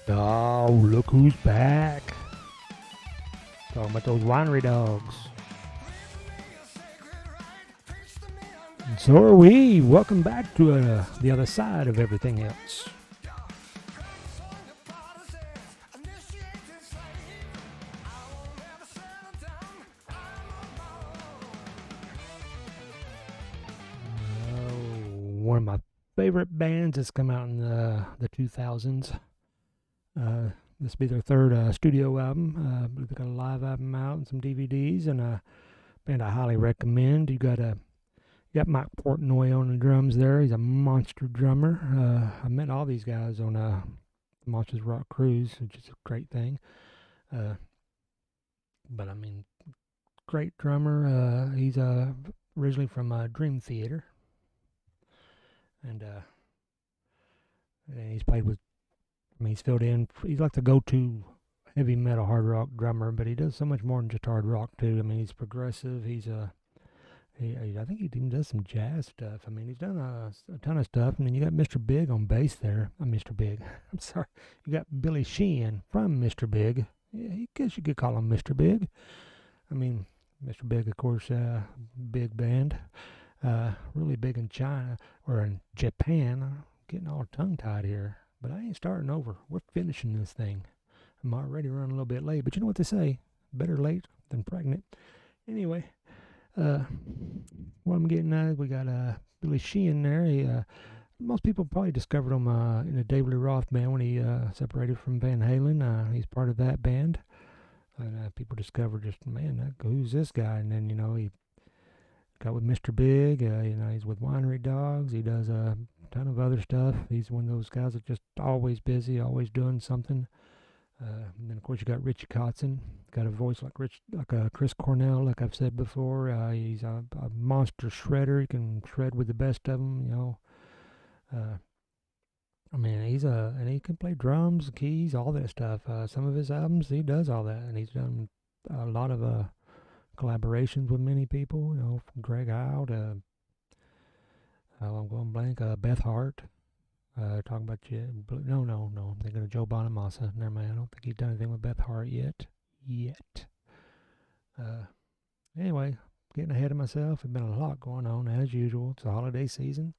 Oh, look who's back. Talking about those winery dogs. And so are we. Welcome back to the other side of everything else. One of my favorite bands that's come out in the 2000s. This will be their third studio album. They've got a live album out and some DVDs, and a band I highly recommend. You got Mike Portnoy on the drums there. He's a monster drummer. I met all these guys on the Monsters Rock Cruise, which is a great thing. Uh, but I mean, great drummer. He's originally from Dream Theater, and and he's played with. I mean, he's filled in. He's like the go-to heavy metal hard rock drummer, but he does so much more than just hard rock too. I mean, he's progressive. I think he even does some jazz stuff. I mean, he's done a ton of stuff. And then you got Mr. Big on bass there. Mr. Big. I'm sorry. You got Billy Sheehan from Mr. Big. Yeah, I guess you could call him Mr. Big. I mean, Mr. Big, of course, big band. Really big in China or in Japan. I'm getting all tongue tied here. But I ain't starting over. We're finishing this thing. I'm already running a little bit late. But you know what they say? Better late than pregnant. Anyway. Uh, what I'm getting at, we got Billy Sheehan there. Most people probably discovered him in the David Lee Roth band when he separated from Van Halen. He's part of that band. And people discovered just, man, who's this guy? And then, he got with Mr. Big. He's with Winery Dogs. He does a ton of other stuff. He's one of those guys that's just always busy, always doing something. And then of course you got Richie Kotzen, got a voice like Chris Cornell, like I've said before. He's a monster shredder. He can shred with the best of them. Uh, I mean, and he can play drums, keys, all that stuff. Some of his albums, he does all that, and he's done a lot of collaborations with many people. From Greg Howe to I'm going blank. Beth Hart. Talking about you. No. I'm thinking of Joe Bonamassa. Never mind. I don't think he's done anything with Beth Hart yet. Uh, anyway, getting ahead of myself. There's been a lot going on as usual. It's the holiday season.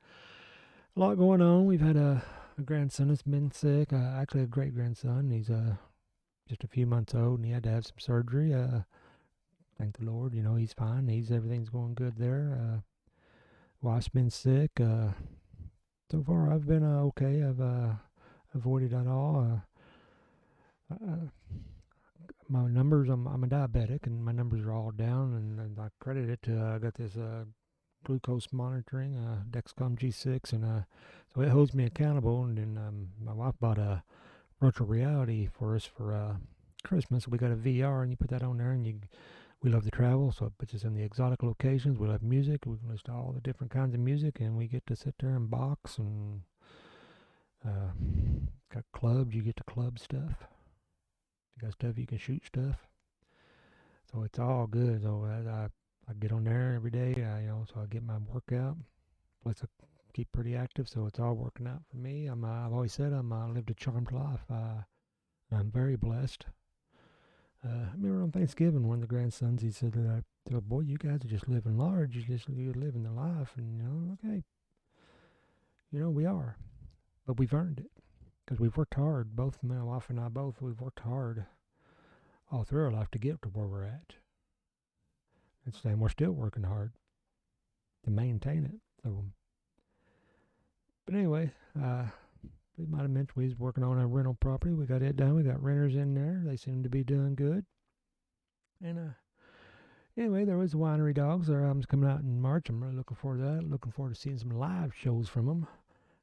A lot going on. We've had a grandson that's been sick. Actually, a great grandson. He's just a few months old, and he had to have some surgery. Thank the Lord. He's fine. Everything's going good there. Wife's been sick. So far, I've been okay. I've avoided it all. My numbers, I'm a diabetic, and my numbers are all down, and I credit it to I got this glucose monitoring, Dexcom G6, and so it holds me accountable. And then my wife bought a virtual reality for us for Christmas. We got a VR, and you put that on there, and we love to travel, so it puts us in the exotic locations. We love music. We can listen to all the different kinds of music, and we get to sit there and box and uh, got clubs. You get to club stuff. You got stuff you can shoot stuff. So it's all good. So I get on there every day. So I get my workout. Plus I keep pretty active, so it's all working out for me. I've always said I lived a charmed life. I'm very blessed. I remember on Thanksgiving, one of the grandsons, he said that boy, you guys are just living large. You're living the life, and okay, we are, but we've earned it because we've worked hard. Both my wife and I both we've worked hard all through our life to get to where we're at, and we're still working hard to maintain it. So, but anyway, we might have mentioned we was working on a rental property. We got it done. We got renters in there. They seem to be doing good. And anyway, there was the Winery Dogs. Their album's coming out in March. I'm really looking forward to that. Looking forward to seeing some live shows from them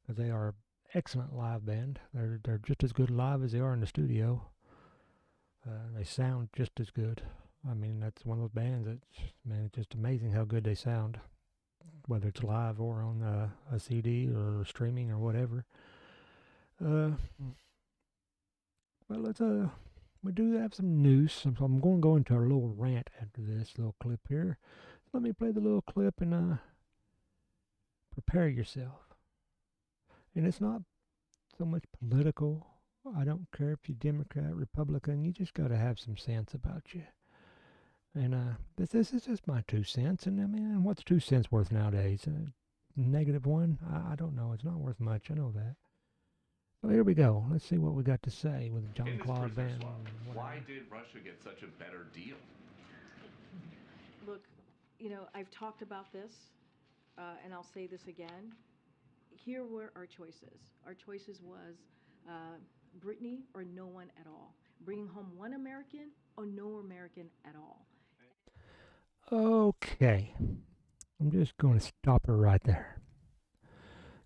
because they are excellent live band. They're just as good live as they are in the studio. They sound just as good. I mean, that's one of those bands it's just amazing how good they sound, whether it's live or on a CD or streaming or whatever. Well, we do have some news. So I'm going to go into a little rant after this little clip here. Let me play the little clip and prepare yourself. And it's not so much political I don't care if you're Democrat, Republican. You just got to have some sense about you. And this is just my 2 cents. And I mean, what's 2 cents worth nowadays? Negative one? I don't know. It's not worth much. I know that. So here we go. Let's see what we got to say with John In this Claude prisoner Van. swap, why Whatever. did Russia get such a better deal? Look, I've talked about this, and I'll say this again. Here were our choices. Our choices was uh, Brittany or no one at all. Bringing home one American or no American at all. Okay. I'm just going to stop her right there.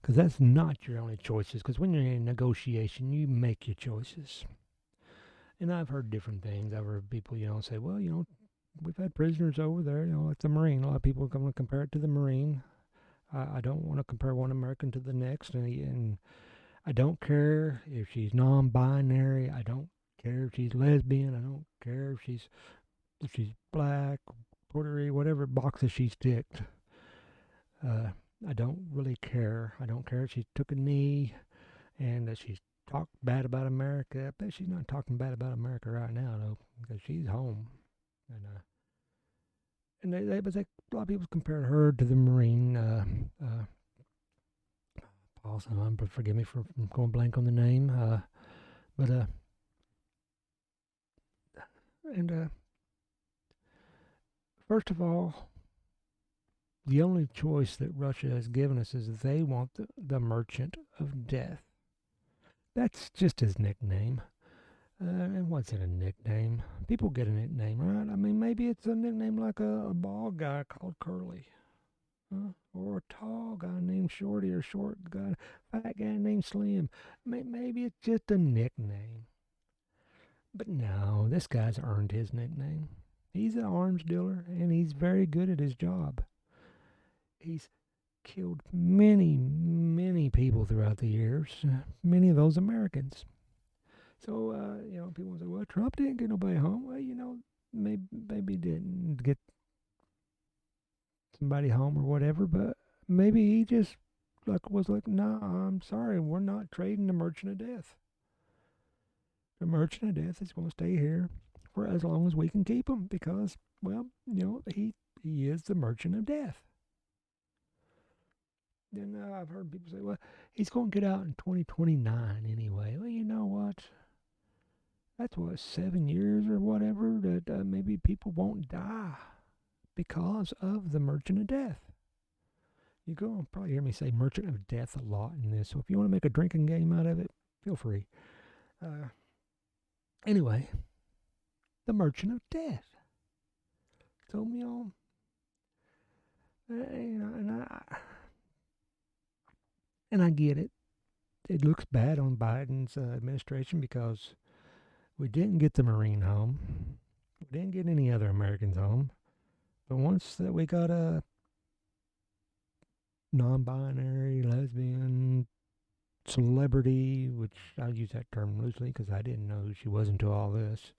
Because that's not your only choices. Because when you're in a negotiation, you make your choices. And I've heard different things. I've heard people, say, well, we've had prisoners over there, like the Marine. A lot of people are going to compare it to the Marine. I don't want to compare one American to the next. And I don't care if she's non binary. I don't care if she's lesbian. I don't care if she's black, Puerto Rican, whatever boxes she's ticked. Uh, I don't really care. I don't care if she took a knee and that she's talked bad about America. I bet she's not talking bad about America right now, though, because she's home. But a lot of people compare her to the Marine. Also, but forgive me for going blank on the name. But and First of all, the only choice that Russia has given us is they want the Merchant of Death. That's just his nickname. And what's in a nickname? People get a nickname, right? I mean, maybe it's a nickname like a bald guy called Curly. Or a tall guy named Shorty, or short guy, fat guy named Slim. Maybe it's just a nickname. But no, this guy's earned his nickname. He's an arms dealer, and he's very good at his job. He's killed many, many people throughout the years, many of those Americans. So, people say, well, Trump didn't get nobody home. Well, maybe he didn't get somebody home or whatever, but maybe he just was like, nah, I'm sorry, we're not trading the Merchant of Death. The Merchant of Death is going to stay here for as long as we can keep him because, well, he is the Merchant of Death. Then I've heard people say, well, he's going to get out in 2029 anyway. Well, you know what? That's what, 7 years or whatever that maybe people won't die because of the Merchant of Death. You go probably hear me say Merchant of Death a lot in this. So if you want to make a drinking game out of it, feel free. Uh, anyway, the Merchant of Death. So you know, and I get it. It looks bad on Biden's administration because we didn't get the Marine home. We didn't get any other Americans home. But once that we got a non-binary, lesbian, celebrity, which I use that term loosely because I didn't know who she was until all this,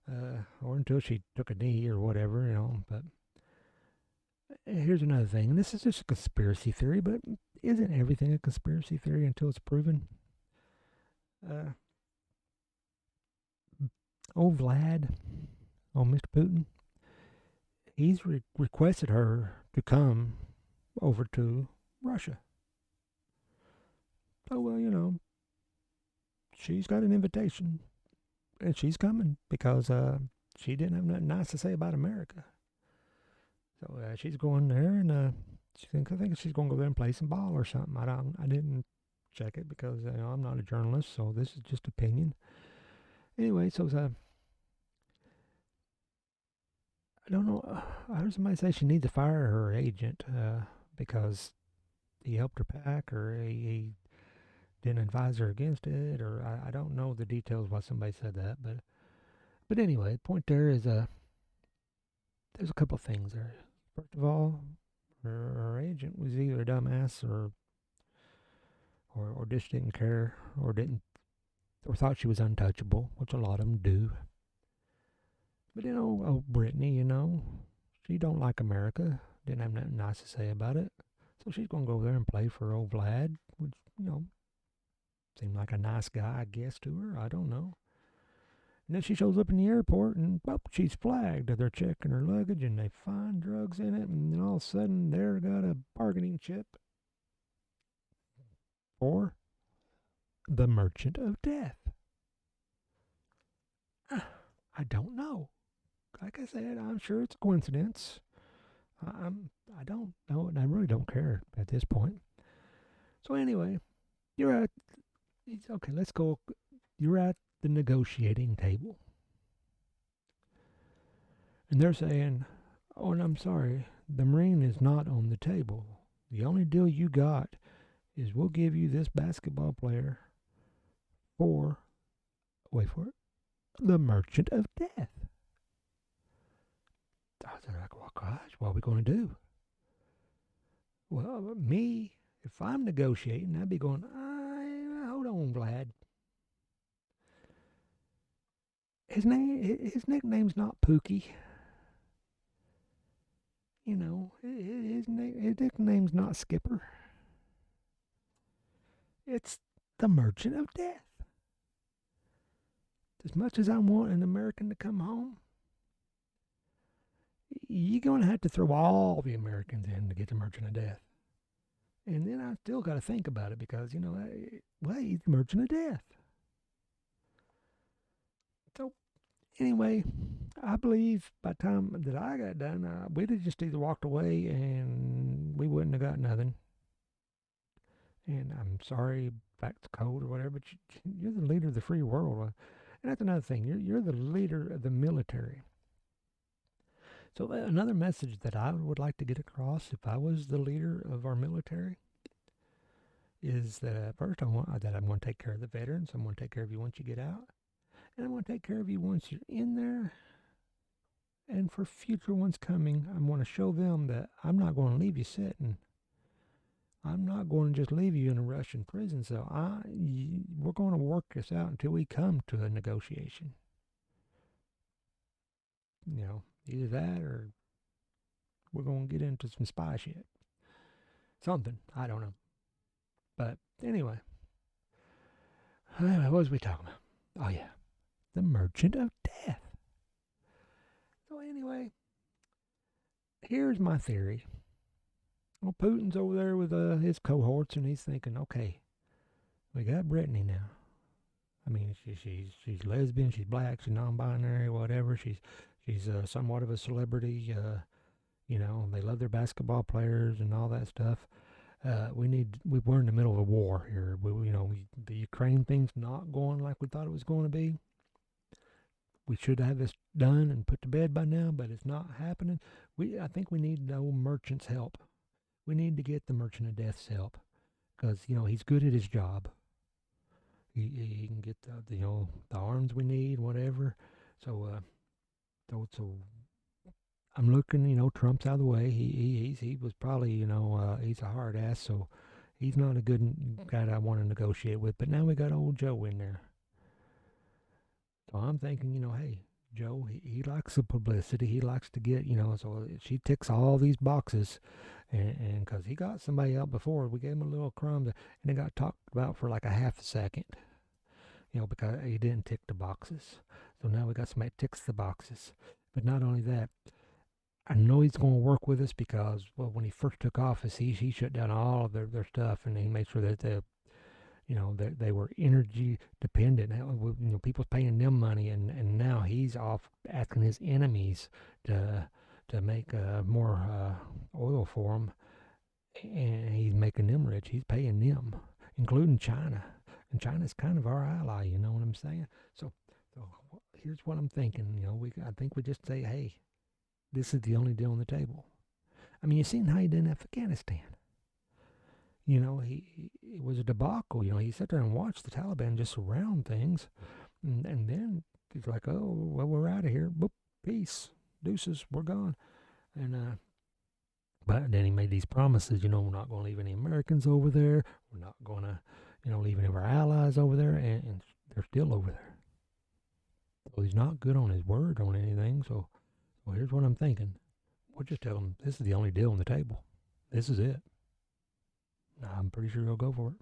or until she took a knee or whatever, But here's another thing, and this is just a conspiracy theory, but isn't everything a conspiracy theory until it's proven? Uh, old Vlad, old Mr. Putin, he's requested her to come over to Russia. So, well, she's got an invitation, and she's coming because she didn't have nothing nice to say about America. So she's going there, and I think she's going to go there and play some ball or something. I didn't check it because I'm not a journalist, so this is just opinion. Anyway, so I don't know. I heard somebody say she needs to fire her agent because he helped her pack, or he didn't advise her against it, or I don't know the details why somebody said that, but anyway, the point there is there's a couple things there. First of all, her agent was either a dumbass or just didn't care or thought she was untouchable, which a lot of them do. But Brittany, she don't like America. Didn't have nothing nice to say about it. So she's gonna go there and play for old Vlad, which Seemed like a nice guy, I guess, to her. I don't know. And then she shows up in the airport and, oh, she's flagged. They're checking her luggage and they find drugs in it. And then all of a sudden, they're got a bargaining chip for the Merchant of Death. I don't know. Like I said, I'm sure it's a coincidence. I don't know, and I really don't care at this point. So anyway, you're at okay. Let's go. You're at the negotiating table, and they're saying, "Oh, and I'm sorry, the Marine is not on the table. The only deal you got is we'll give you this basketball player for wait for it, the Merchant of Death." They're like, "Well, gosh, what are we going to do?" Well, me, if I'm negotiating, I'd be going, hold on, Vlad. His nickname's not Pookie. You know, his nickname's not Skipper. It's the Merchant of Death. As much as I want an American to come home, you're going to have to throw all the Americans in to get the Merchant of Death. And then I still got to think about it because, well, he's the Merchant of Death. So anyway, I believe by the time that I got done, we'd have just either walked away and we wouldn't have got nothing. And I'm sorry, back to code or whatever, but you're the leader of the free world. And that's another thing. You're the leader of the military. So another message that I would like to get across if I was the leader of our military is that first I'm going to take care of the veterans. I'm going to take care of you once you get out, and I'm going to take care of you once you're in there. And for future ones coming, I'm going to show them that I'm not going to leave you sitting. I'm not going to just leave you in a Russian prison cell. We're going to work this out until we come to a negotiation. Either that or we're going to get into some spy shit. Something. I don't know. But anyway, what was we talking about? Oh, yeah. The Merchant of Death. So anyway, here's my theory. Well, Putin's over there with his cohorts, and he's thinking, okay, we got Brittany now. I mean, she's lesbian, she's black, she's non-binary, whatever. She's somewhat of a celebrity. They love their basketball players and all that stuff. We're in the middle of a war here. The Ukraine thing's not going like we thought it was going to be. We should have this done and put to bed by now, but it's not happening. I think we need the old merchant's help. We need to get the Merchant of Death's help because he's good at his job. He can get the arms we need, whatever. So I'm looking. Trump's out of the way. He was probably he's a hard ass, so he's not a good guy that I want to negotiate with. But now we got old Joe in there, so I'm thinking, hey, Joe, he likes the publicity. He likes to get, so she ticks all these boxes. And because he got somebody out before, we gave him a little crumb, and it got talked about for like a half a second, because he didn't tick the boxes. So now we got somebody that ticks the boxes. But not only that, I know he's going to work with us because, well, when he first took office, he shut down all of their stuff, and he made sure that they were energy dependent. People paying them money, and now he's off asking his enemies to make more oil for him, and he's making them rich. He's paying them, including China, and China's kind of our ally. You know what I'm saying? So here's what I'm thinking. I think we just say, hey, this is the only deal on the table. I mean, you seen how he did in Afghanistan. It was a debacle. He sat there and watched the Taliban just surround things, and then he's like, "Oh, well, we're out of here. Boop, peace, deuces, we're gone." And but then he made these promises. We're not going to leave any Americans over there. We're not going to, leave any of our allies over there, and they're still over there. So he's not good on his word on anything. So here's what I'm thinking. We'll just tell him this is the only deal on the table. This is it. I'm pretty sure he'll go for it.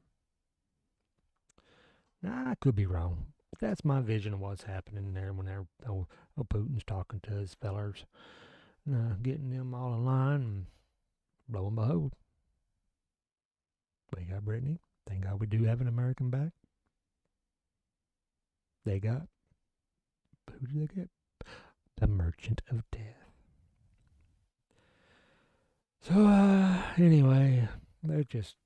Now, I could be wrong, but that's my vision of what's happening there when Putin's talking to his fellers, getting them all in line, and lo and behold, they got Brittany. Thank God we do have an American back. They got, who did they get? The Merchant of Death. So, anyway, that's just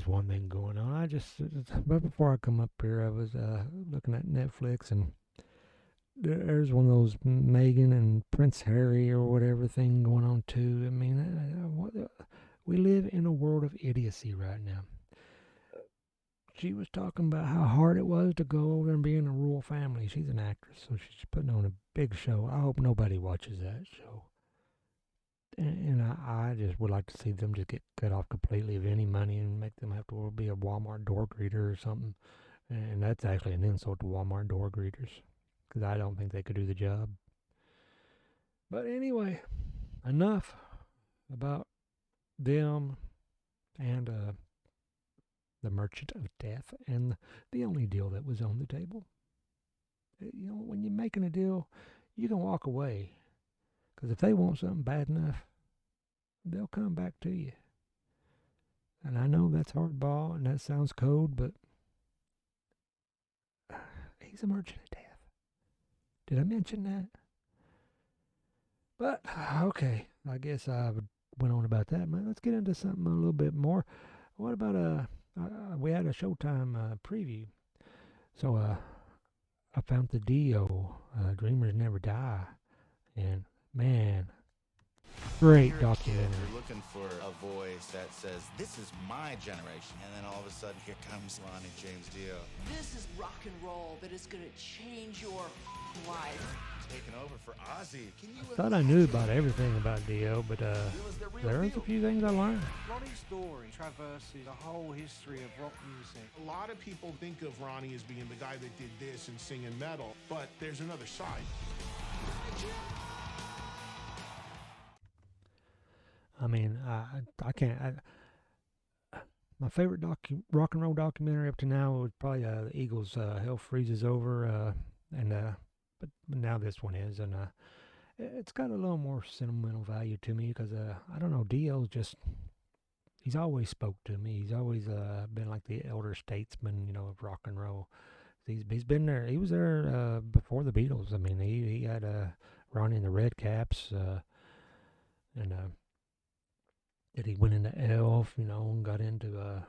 one thing going on. But before I come up here, I was looking at Netflix, and there's one of those Meghan and Prince Harry or whatever thing going on too. I mean, we live in a world of idiocy right now. She was talking about how hard it was to go over and be in a royal family. She's an actress, so she's putting on a big show. I hope nobody watches that show. And I just would like to see them just get cut off completely of any money and make them have to be a Walmart door greeter or something. And that's actually an insult to Walmart door greeters because I don't think they could do the job. But anyway, enough about them and the Merchant of Death and the only deal that was on the table. When you're making a deal, you can walk away because if they want something bad enough, they'll come back to you. And I know that's hardball and that sounds cold, but he's a merchant of death. Did I mention that? But okay, I guess I went on about that. Man, let's get into something a little bit more. What about we had a Showtime preview, so I found the Dio, Dreamers Never Die, and man, great You're a kid, documentary. you're looking for a voice that says, this is my generation. And then all of a sudden, here comes Lonnie James Dio. This is rock and roll that is going to change your life. Taking over for Ozzy. Can you Thought I knew about everything about Dio, but there's a few things I learned. Ronnie's story traverses the whole history of rock music. A lot of people think of Ronnie as being the guy that did this and singing metal, but there's another side. I mean, I can't. My favorite rock and roll documentary up to now was probably the Eagles' "Hell Freezes Over," but now this one is, and it's got a little more sentimental value to me because I don't know, Dio's just he's always spoke to me. He's always been like the elder statesman, of rock and roll. He's been there. He was there before the Beatles. I mean, he had Ronnie and the Red Caps, and that he went into Elf, and got into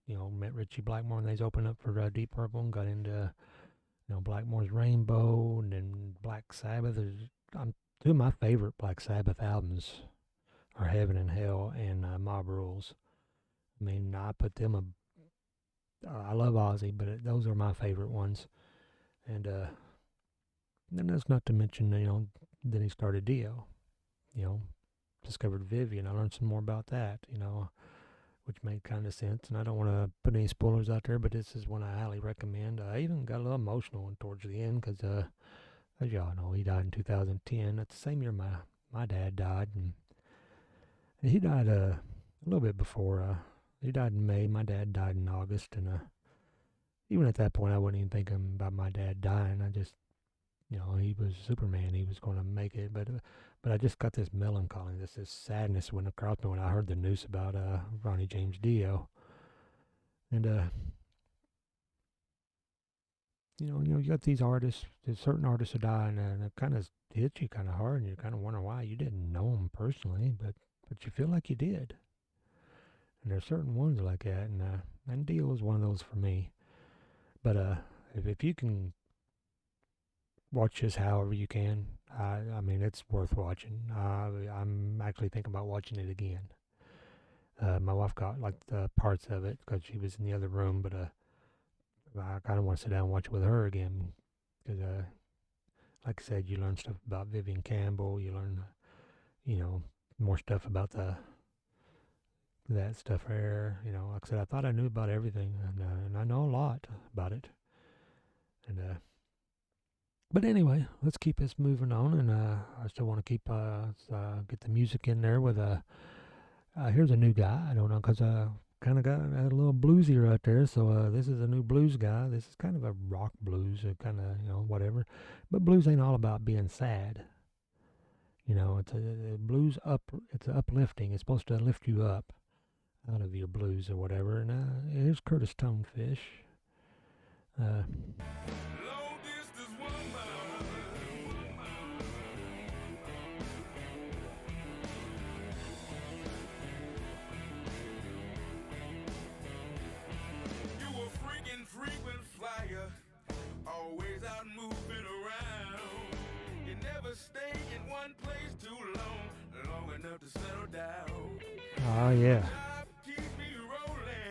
met Richie Blackmore, and they opened up for Deep Purple, and got into Blackmore's Rainbow, and then Black Sabbath. Two of my favorite Black Sabbath albums are Heaven and Hell and Mob Rules. I mean, I put them I love Ozzy, but those are my favorite ones. And then that's not to mention, then he started Dio. Discovered Vivian. I learned some more about that, which made kind of sense. And I don't want to put any spoilers out there, but this is one I highly recommend. I even got a little emotional towards the end because, as y'all know, he died in 2010. That's the same year my dad died. And he died a little bit before. He died in May. My dad died in August. And even at that point, I wasn't even thinking about my dad dying. I just, he was Superman. He was going to make it. But I just got this melancholy, this sadness went across me when I heard the news about Ronnie James Dio. And you got these artists, there's certain artists who die, and it kind of hits you kind of hard, and you kind of wonder why you didn't know them personally, but you feel like you did. And there's certain ones like that, and Dio is one of those for me. But if you can watch this however you can. I mean, it's worth watching. I'm actually thinking about watching it again. My wife got like the parts of it because she was in the other room, but I kind of want to sit down and watch it with her again because, like I said, you learn stuff about Vivian Campbell. You learn, more stuff about that stuff there. Like I said, I thought I knew about everything, and I know a lot about it. And but anyway, let's keep this moving on, and I still want to keep get the music in there with here's a new guy. I don't know because kind of got a little bluesy right there. So this is a new blues guy. This is kind of a rock blues, kind of whatever. But blues ain't all about being sad. It's a blues up. It's uplifting. It's supposed to lift you up out of your blues or whatever. And here's Curtis Tonefish. Frequent flyer, always out moving around. You never stay in one place too long enough to settle down. Oh yeah,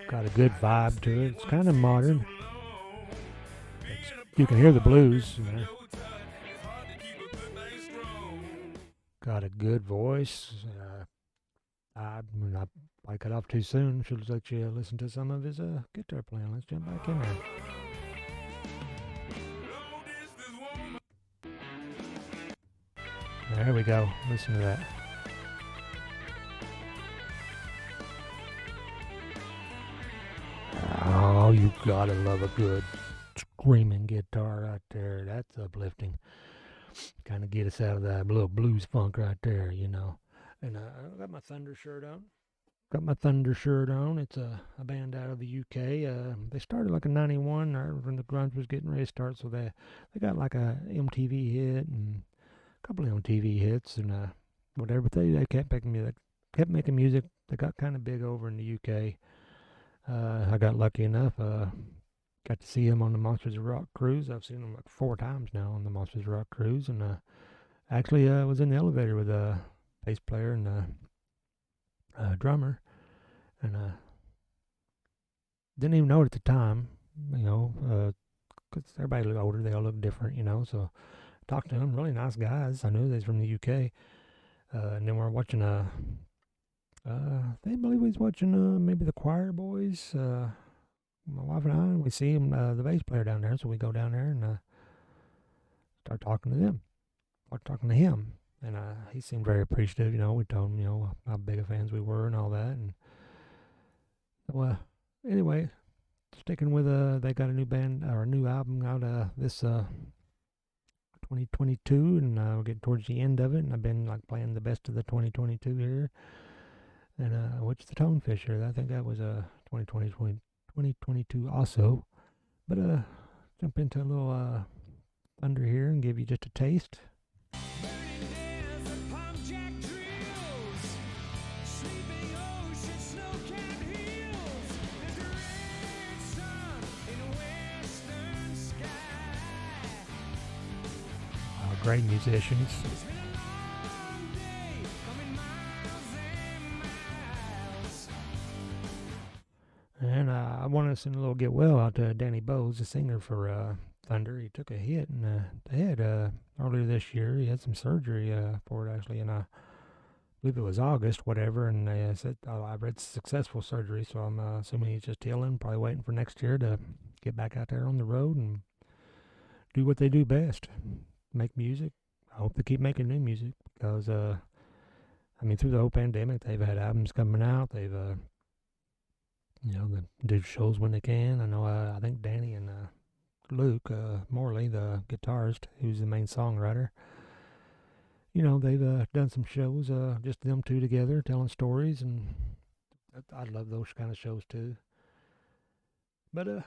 got a good vibe to it. It's kind of modern. You can hear the blues. Got a good voice. When I cut off too soon, should let you listen to some of his guitar playing. Let's jump back in there. There we go. Listen to that. Oh, you gotta love a good screaming guitar right there. That's uplifting. Kind of get us out of that little blues funk right there, And I got my Thunder shirt on. It's a band out of the UK. They started like in '91 when the grunge was getting ready to start. So they got like a MTV hit and a couple of MTV hits and whatever. But they kept making music. They got kind of big over in the UK. I got lucky enough. Got to see him on the Monsters of Rock cruise. I've seen him like 4 times now on the Monsters of Rock cruise, and actually was in the elevator with a bass player and a drummer, and didn't even know it at the time, because everybody looked older. They all look different, So talked to them, really nice guys. I knew they was from the UK, and then we're watching they believe we was watching maybe the Choir Boys. My wife and I, and we see him, the bass player down there, so we go down there and start talking to them, or talking to him, and he seemed very appreciative. We told him, how big of fans we were and all that, and so anyway, sticking with they got a new band or a new album out this 2022, and we're getting towards the end of it, and I've been like playing the best of the 2022 here, and which the Tonefisher, I think that was 2022 also, but jump into a little Thunder here and give you just a taste. Great musicians. And I want to send a little get well out to Danny Bowes, the singer for Thunder. He took a hit in the head earlier this year. He had some surgery for it, actually, and I believe it was August, whatever. And they said I read successful surgery, so I'm assuming he's just healing, probably waiting for next year to get back out there on the road and do what they do best, make music. I hope they keep making new music because, through the whole pandemic, they've had albums coming out. They've they do shows when they can. I know, I think Danny and Luke Morley, the guitarist, who's the main songwriter, they've done some shows, just them two together, telling stories, and I love those kind of shows too. But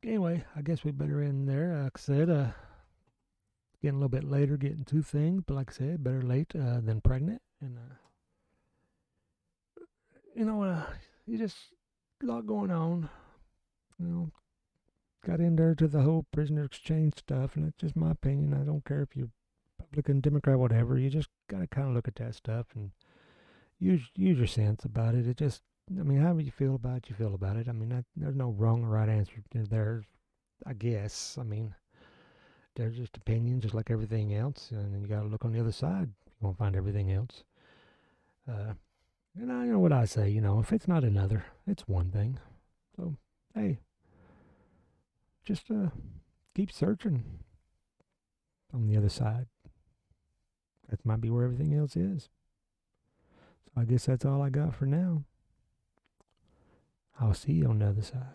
anyway, I guess we better end there. Like I said, getting a little bit later, getting to things, but like I said, better late than pregnant, and you just a lot going on. Got in there to the whole prisoner exchange stuff, and that's just my opinion. I don't care if you're Republican, Democrat, whatever. You just gotta kind of look at that stuff and use your sense about it. It just, however you feel about it, you feel about it. There's no wrong or right answer there, I guess. They're just opinions, just like everything else, and then you gotta look on the other side. You won't find everything else. And I know what I say, if it's not another, it's one thing. So, hey, just keep searching on the other side. That might be where everything else is. So I guess that's all I got for now. I'll see you on the other side.